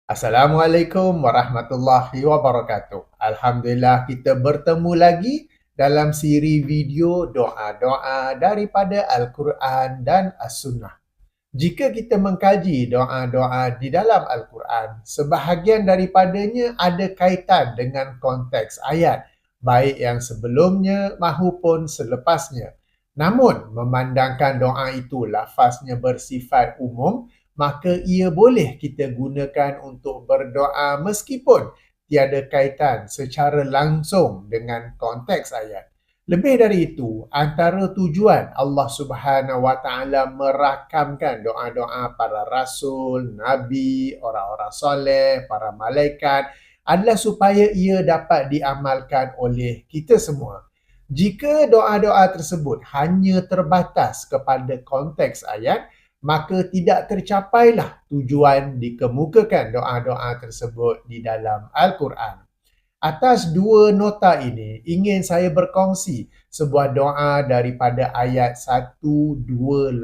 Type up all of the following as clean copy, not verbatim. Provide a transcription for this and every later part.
Assalamualaikum warahmatullahi wabarakatuh. Alhamdulillah kita bertemu lagi dalam siri video doa-doa daripada Al-Quran dan As-Sunnah. Jika kita mengkaji doa-doa di dalam Al-Quran, sebahagian daripadanya ada kaitan dengan konteks ayat, baik yang sebelumnya maupun selepasnya. Namun, memandangkan doa itu lafaznya bersifat umum, maka ia boleh kita gunakan untuk berdoa meskipun tiada kaitan secara langsung dengan konteks ayat. Lebih dari itu, antara tujuan Allah Subhanahu Wa Taala merakamkan doa-doa para rasul, nabi, orang-orang soleh, para malaikat adalah supaya ia dapat diamalkan oleh kita semua. Jika doa-doa tersebut hanya terbatas kepada konteks ayat, maka tidak tercapailah tujuan dikemukakan doa-doa tersebut di dalam Al-Quran. Atas dua nota ini, ingin saya berkongsi sebuah doa daripada ayat 128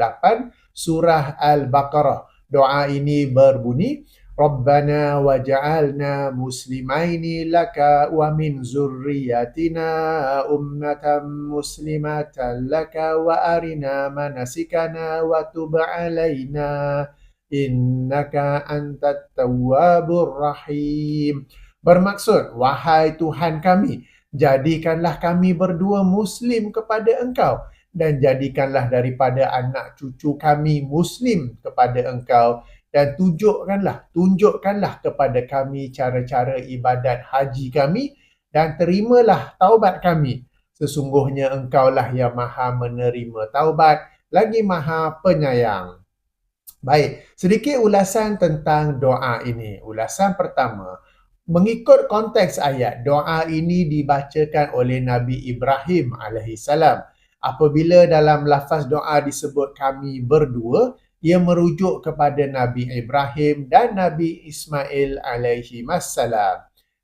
surah Al-Baqarah. Doa ini berbunyi, Rabbana waj'alna muslimaini laka wa min zurriyatina ummatan muslimatan laka wa arina manasikana wa tub alaina innaka antat tawwabur rahim. Bermaksud, wahai Tuhan kami, jadikanlah kami berdua Muslim kepada Engkau dan jadikanlah daripada anak cucu kami Muslim kepada Engkau dan tunjukkanlah kepada kami cara-cara ibadat haji kami dan terimalah taubat kami. Sesungguhnya Engkaulah yang maha menerima taubat, lagi maha penyayang. Baik, sedikit ulasan tentang doa ini. Ulasan pertama, mengikut konteks ayat, doa ini dibacakan oleh Nabi Ibrahim AS. Apabila dalam lafaz doa disebut kami berdua, ia merujuk kepada Nabi Ibrahim dan Nabi Ismail AS.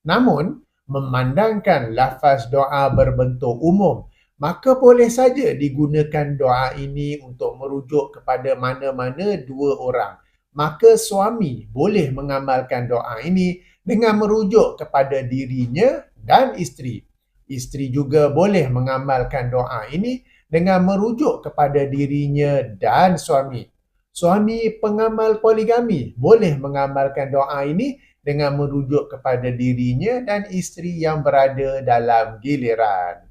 Namun, memandangkan lafaz doa berbentuk umum, maka boleh saja digunakan doa ini untuk merujuk kepada mana-mana dua orang. Maka suami boleh mengamalkan doa ini dengan merujuk kepada dirinya dan isteri. Isteri juga boleh mengamalkan doa ini dengan merujuk kepada dirinya dan suami. Suami pengamal poligami boleh mengamalkan doa ini dengan merujuk kepada dirinya dan isteri yang berada dalam giliran.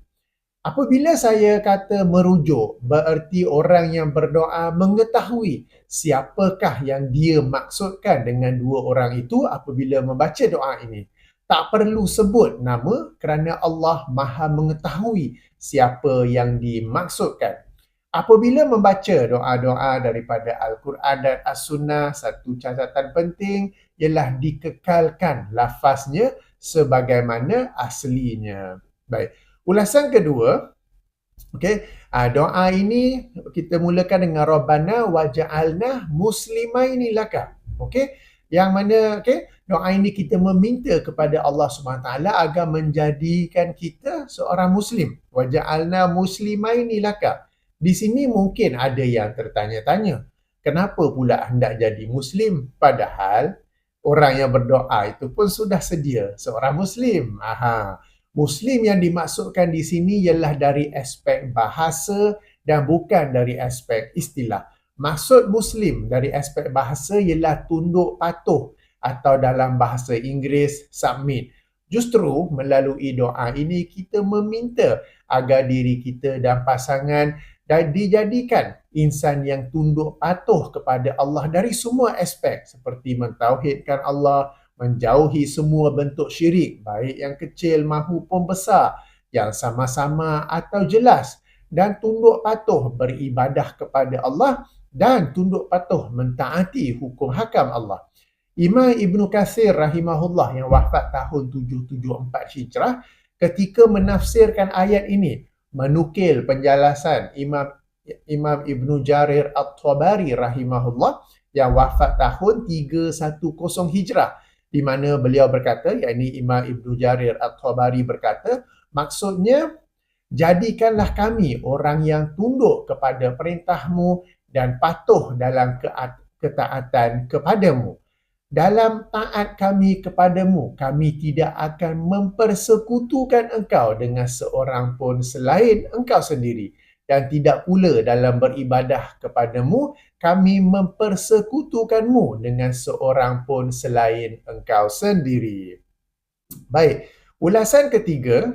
Apabila saya kata merujuk, bererti orang yang berdoa mengetahui siapakah yang dia maksudkan dengan dua orang itu apabila membaca doa ini. Tak perlu sebut nama kerana Allah maha mengetahui siapa yang dimaksudkan. Apabila membaca doa-doa daripada Al-Quran dan As-Sunnah, satu catatan penting ialah dikekalkan lafaznya sebagaimana aslinya. Baik. Ulasan kedua, doa ini kita mulakan dengan Rabbana waj'alna muslimaini laka. Yang mana doa ini kita meminta kepada Allah SWT agar menjadikan kita seorang muslim. Waj'alna muslimaini laka. Di sini mungkin ada yang tertanya-tanya, kenapa pula hendak jadi muslim padahal orang yang berdoa itu pun sudah sedia seorang muslim. Muslim yang dimaksudkan di sini ialah dari aspek bahasa dan bukan dari aspek istilah. Maksud Muslim dari aspek bahasa ialah tunduk patuh atau dalam bahasa Inggeris submit. Justru melalui doa ini kita meminta agar diri kita dan pasangan dan dijadikan insan yang tunduk patuh kepada Allah dari semua aspek seperti mentauhidkan Allah, menjauhi semua bentuk syirik, baik yang kecil maupun besar, yang sama-sama atau jelas, dan tunduk patuh beribadah kepada Allah dan tunduk patuh mentaati hukum hakam Allah. Imam Ibn Katsir rahimahullah yang wafat tahun 774 Hijrah ketika menafsirkan ayat ini menukil penjelasan Imam Ibn Jarir At-Tabari rahimahullah yang wafat tahun 310 Hijrah, di mana beliau berkata, yakni Imam Ibn Jarir At-Tabari berkata, maksudnya, jadikanlah kami orang yang tunduk kepada perintahmu dan patuh dalam ketaatan kepadamu. dalam taat kami kepadamu, kami tidak akan mempersekutukan engkau dengan seorang pun selain engkau sendiri. Dan tidak pula dalam beribadah kepadamu, kami mempersekutukanmu dengan seorang pun selain engkau sendiri. Baik, ulasan ketiga,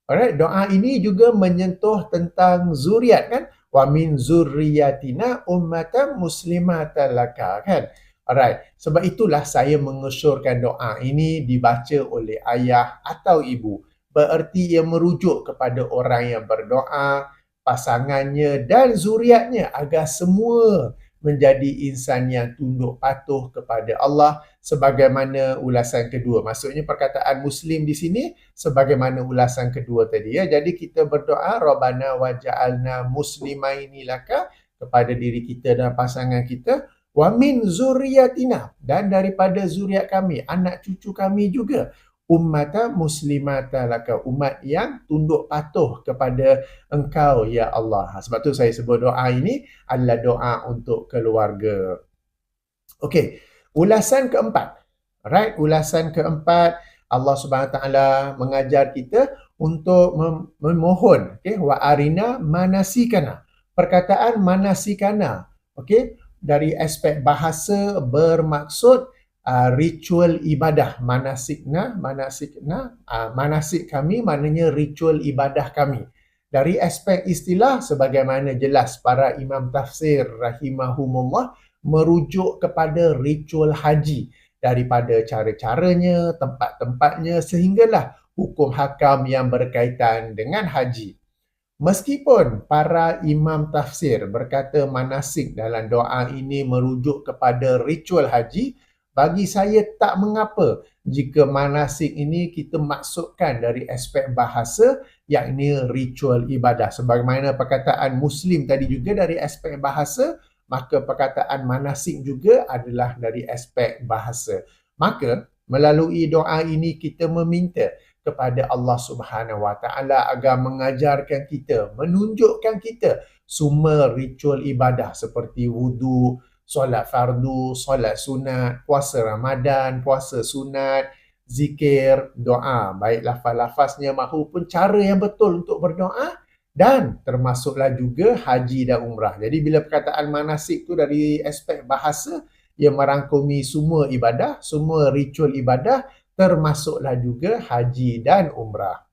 alright, doa ini juga menyentuh tentang zuriat kan? Wa min zurriyatina ummatan muslimatan laka kan? Alright, sebab itulah saya mengesyorkan doa ini dibaca oleh ayah atau ibu. Bererti ia merujuk kepada orang yang berdoa, pasangannya dan zuriatnya agar semua menjadi insan yang tunduk patuh kepada Allah sebagaimana ulasan kedua. Maksudnya perkataan Muslim di sini sebagaimana ulasan kedua tadi ya. Jadi kita berdoa Rabbana waj'alna muslimaini laka kepada diri kita dan pasangan kita, wa min zurriyatina dan daripada zuriat kami, anak cucu kami juga, ummatan muslimatan laka, umat yang tunduk patuh kepada engkau ya Allah. Sebab tu saya sebut doa ini adalah doa untuk keluarga. Okey, ulasan keempat. Right, ulasan keempat, Allah Subhanahu Wa Taala mengajar kita untuk memohon, okey, wa arina manasikana. Perkataan manasikana, okey, dari aspek bahasa bermaksud ritual ibadah. Manasik kami maknanya ritual ibadah kami. Dari aspek istilah sebagaimana jelas para imam tafsir rahimahumullah merujuk kepada ritual haji daripada cara-caranya, tempat-tempatnya sehinggalah hukum hakam yang berkaitan dengan haji. Meskipun para imam tafsir berkata manasik dalam doa ini merujuk kepada ritual haji, bagi saya tak mengapa jika manasik ini kita maksudkan dari aspek bahasa, yakni ritual ibadah. Sebagaimana perkataan Muslim tadi juga dari aspek bahasa, maka perkataan manasik juga adalah dari aspek bahasa. Maka melalui doa ini kita meminta kepada Allah Subhanahu Wa Taala agar mengajarkan kita, menunjukkan kita semua ritual ibadah seperti wudu, solat fardu, solat sunat, puasa Ramadan, puasa sunat, zikir, doa, baik lafaz-lafaznya maupun cara yang betul untuk berdoa dan termasuklah juga haji dan umrah. Jadi bila perkataan manasik tu dari aspek bahasa, ia merangkumi semua ibadah, semua ritual ibadah, termasuklah juga haji dan umrah.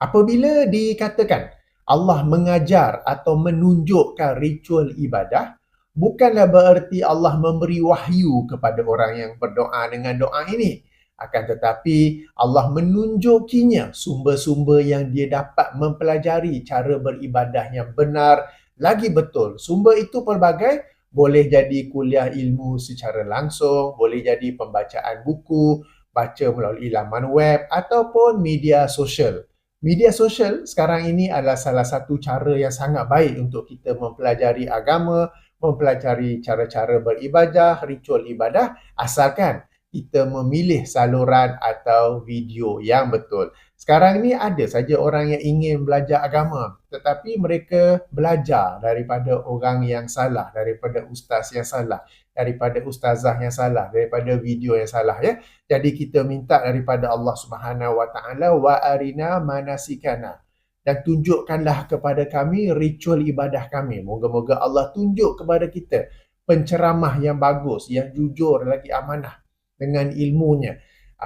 Apabila dikatakan Allah mengajar atau menunjukkan ritual ibadah, bukanlah bererti Allah memberi wahyu kepada orang yang berdoa dengan doa ini. Akan tetapi Allah menunjukinya sumber-sumber yang dia dapat mempelajari cara beribadah yang benar lagi betul. Sumber itu pelbagai, boleh jadi kuliah ilmu secara langsung, boleh jadi pembacaan buku, baca melalui laman web ataupun media sosial. Media sosial sekarang ini adalah salah satu cara yang sangat baik untuk kita mempelajari agama, mempelajari cara-cara beribadah, ritual ibadah, asalkan kita memilih saluran atau video yang betul. Sekarang ni ada saja orang yang ingin belajar agama, tetapi mereka belajar daripada orang yang salah, daripada ustaz yang salah, daripada ustazah yang salah, daripada video yang salah ya. Jadi kita minta daripada Allah Subhanahu Wa Taala wa arina manasikana, dan tunjukkanlah kepada kami ritual ibadah kami. Moga-moga Allah tunjuk kepada kita penceramah yang bagus, yang jujur lagi amanah dengan ilmunya,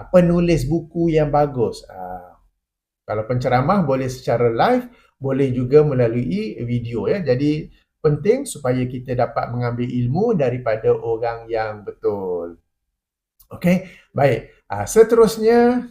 penulis buku yang bagus. Kalau penceramah boleh secara live, boleh juga melalui video ya. Jadi penting supaya kita dapat mengambil ilmu daripada orang yang betul. Okey, baik. Seterusnya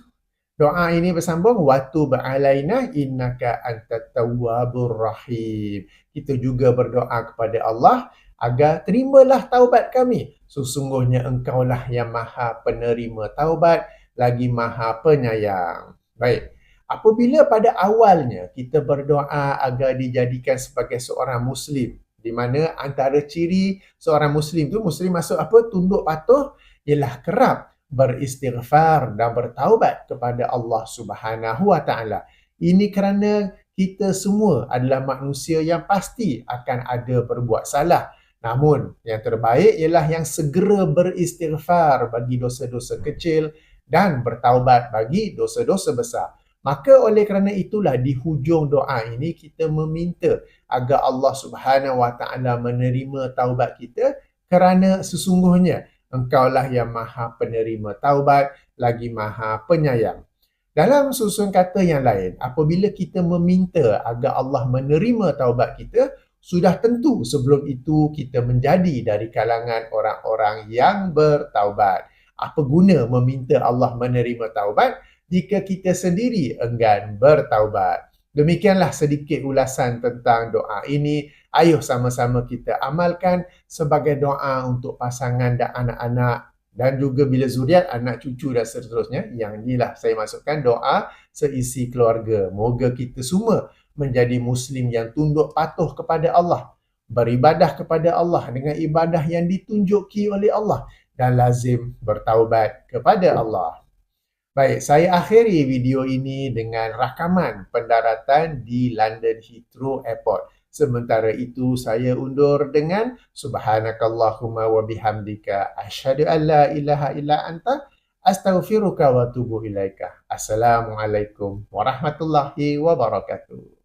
doa ini bersambung, watub alaina innaka antat tawwabur rahim. Kita juga berdoa kepada Allah agar terimalah taubat kami. Sesungguhnya engkaulah yang maha penerima taubat, lagi maha penyayang. Baik. Apabila pada awalnya kita berdoa agar dijadikan sebagai seorang Muslim, di mana antara ciri seorang Muslim tu, Muslim maksud apa? Tunduk patuh, ialah kerap beristighfar dan bertaubat kepada Allah Subhanahu Wa Taala. Ini kerana kita semua adalah manusia yang pasti akan ada berbuat salah. Namun, yang terbaik ialah yang segera beristighfar bagi dosa-dosa kecil dan bertaubat bagi dosa-dosa besar. Maka oleh kerana itulah di hujung doa ini kita meminta agar Allah Subhanahu Wa Taala menerima taubat kita kerana sesungguhnya Engkaulah yang Maha Penerima taubat lagi Maha Penyayang. Dalam susun kata yang lain, apabila kita meminta agar Allah menerima taubat kita, sudah tentu sebelum itu kita menjadi dari kalangan orang-orang yang bertaubat. Apa guna meminta Allah menerima taubat jika kita sendiri enggan bertaubat? Demikianlah sedikit ulasan tentang doa ini. Ayuh sama-sama kita amalkan sebagai doa untuk pasangan dan anak-anak dan juga bila zuriat, anak cucu dan seterusnya. Yang inilah saya masukkan doa seisi keluarga. Moga kita semua menjadi Muslim yang tunduk patuh kepada Allah, beribadah kepada Allah dengan ibadah yang ditunjuki oleh Allah dan lazim bertaubat kepada Allah. Baik, saya akhiri video ini dengan rakaman pendaratan di London Heathrow Airport. Sementara itu saya undur dengan subhanakallahumma wa bihamdika asyhadu an la ilaha illa anta astaghfiruka wa atubu ilaika. Assalamualaikum warahmatullahi wabarakatuh.